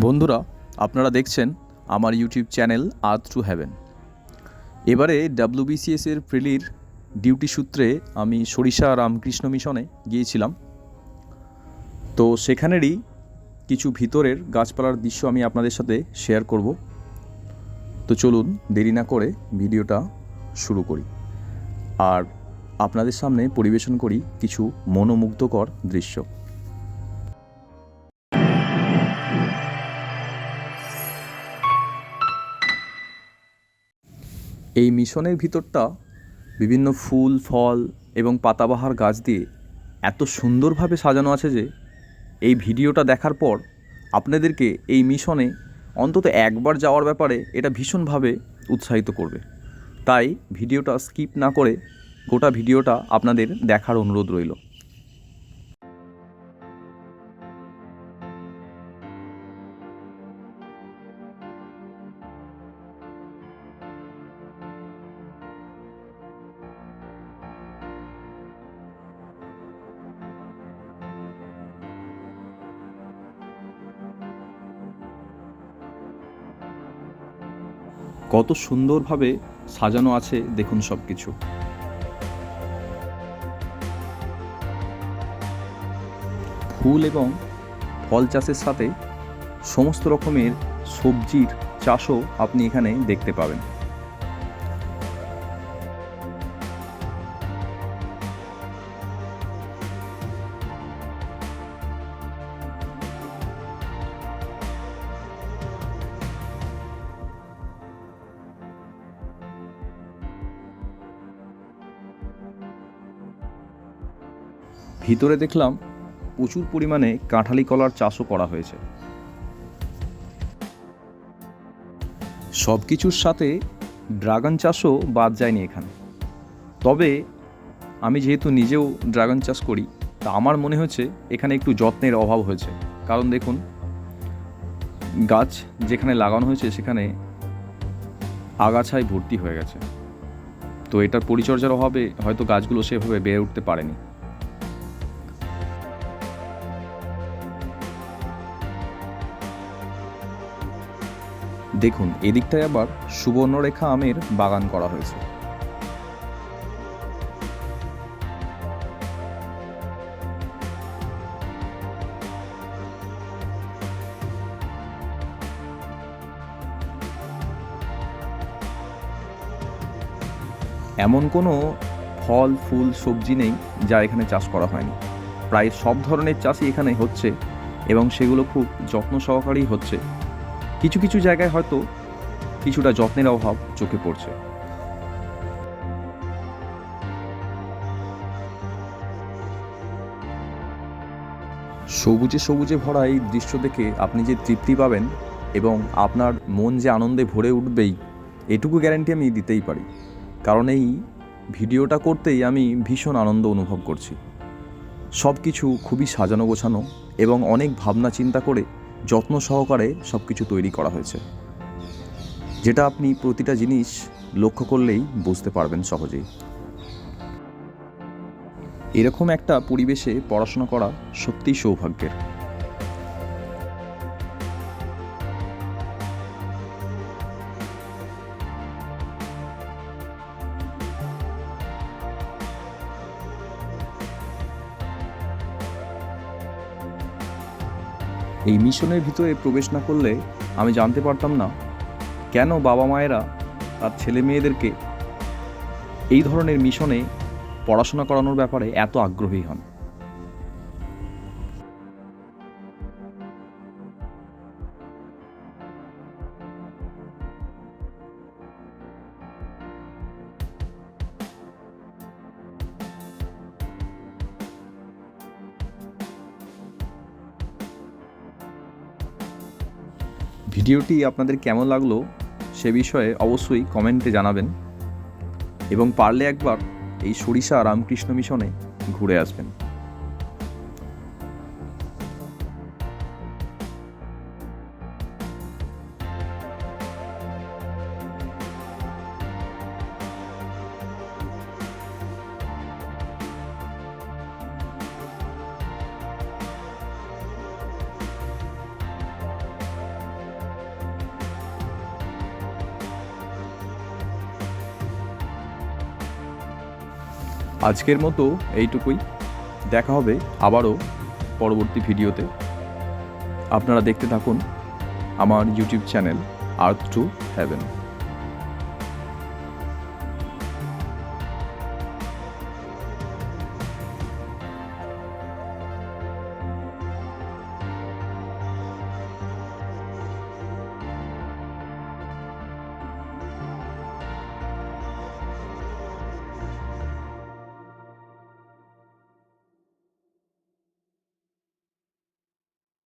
বন্ধুরা, আপনারা দেখছেন আমার YouTube channel earth to heaven. এবারে WBCS এর প্রিলির ডিউটি সূত্রে আমি সরিষা রামকৃষ্ণ মিশনে গিয়েছিলাম। তো সেখানেরই কিছু ভিতরের গাছপালার দৃশ্য আমি আপনাদের সাথে শেয়ার করব। তো চলুন দেরি না করে ভিডিওটা শুরু করি আর আপনাদের সামনে পরিবেশন করি কিছু মনোমুগ্ধকর দৃশ্য। এই মিশনের ভিতরটা বিভিন্ন ফুল, ফল এবং পাতাবাহার গাছ দিয়ে এত সুন্দরভাবে সাজানো আছে যে এই ভিডিওটা দেখার পর আপনাদেরকে এই মিশনে অন্তত একবার যাওয়ার ব্যাপারে এটা ভীষণভাবে উৎসাহিত করবে। তাই ভিডিওটা স্কিপ না করে গোটা ভিডিওটা আপনাদের দেখার অনুরোধ রইল। কত সুন্দরভাবে সাজানো আছে দেখুন সব কিছু। ফুল এবং ফল চাষের সাথে সমস্ত রকমের সবজির চাষও আপনি এখানে দেখতে পাবেন। ভিতরে দেখলাম প্রচুর পরিমাণে কাঁঠালি কলার চাষও করা হয়েছে। সব কিছুর সাথে ড্রাগন চাষও বাদ যায়নি এখানে। তবে আমি যেহেতু নিজেও ড্রাগন চাষ করি, তা আমার মনে হচ্ছে এখানে একটু যত্নের অভাব হয়েছে। কারণ দেখুন, গাছ যেখানে লাগানো হয়েছে সেখানে আগাছায় ভর্তি হয়ে গেছে। তো এটার পরিচর্যার অভাবে হয়তো গাছগুলো সেভাবে বেড়ে উঠতে পারেনি। দেখুন, এদিকটায় আবার সুবর্ণরেখা আমের বাগান করা হয়েছে। এমন কোনো ফল, ফুল, সবজি নেই যা এখানে চাষ করা হয়নি। প্রায় সব ধরনের চাষই এখানে হচ্ছে এবং সেগুলো খুব যত্ন সহকারেই হচ্ছে। কিছু কিছু জায়গায় হয়তো কিছুটা যত্নের অভাব চোখে পড়ছে। সবুজে সবুজে ভরা এই দৃশ্য দেখে আপনি যে তৃপ্তি পাবেন এবং আপনার মন যে আনন্দে ভরে উঠবেই, এটুকু গ্যারান্টি আমি দিতেই পারি। কারণ এই ভিডিওটা করতেই আমি ভীষণ আনন্দ অনুভব করছি। সব কিছু খুবই সাজানো গোছানো এবং অনেক ভাবনা চিন্তা করে যত্ন সহকারে সব কিছু তৈরি করা হয়েছে, যেটা আপনি প্রতিটা জিনিস লক্ষ্য করলেই বুঝতে পারবেন সহজেই। এরকম একটা পরিবেশে পড়াশোনা করা সত্যিই সৌভাগ্যের। এই মিশনের ভিতরে প্রবেশ না করলে আমি জানতে পারতাম না কেন বাবা মায়েরা তার ছেলে মেয়েদেরকে এই ধরনের মিশনে পড়াশোনা করানোর ব্যাপারে এত আগ্রহী হন। ভিডিওটি আপনাদের কেমন লাগলো সে বিষয়ে অবশ্যই কমেন্টে জানাবেন এবং পারলে একবার এই সরিষা রামকৃষ্ণ মিশনে ঘুরে আসবেন। আজকের মতো এইটুকুই। দেখা হবে আবারও পরবর্তী ভিডিওতে। আপনারা দেখতে থাকুন আমার YouTube channel earth to heaven.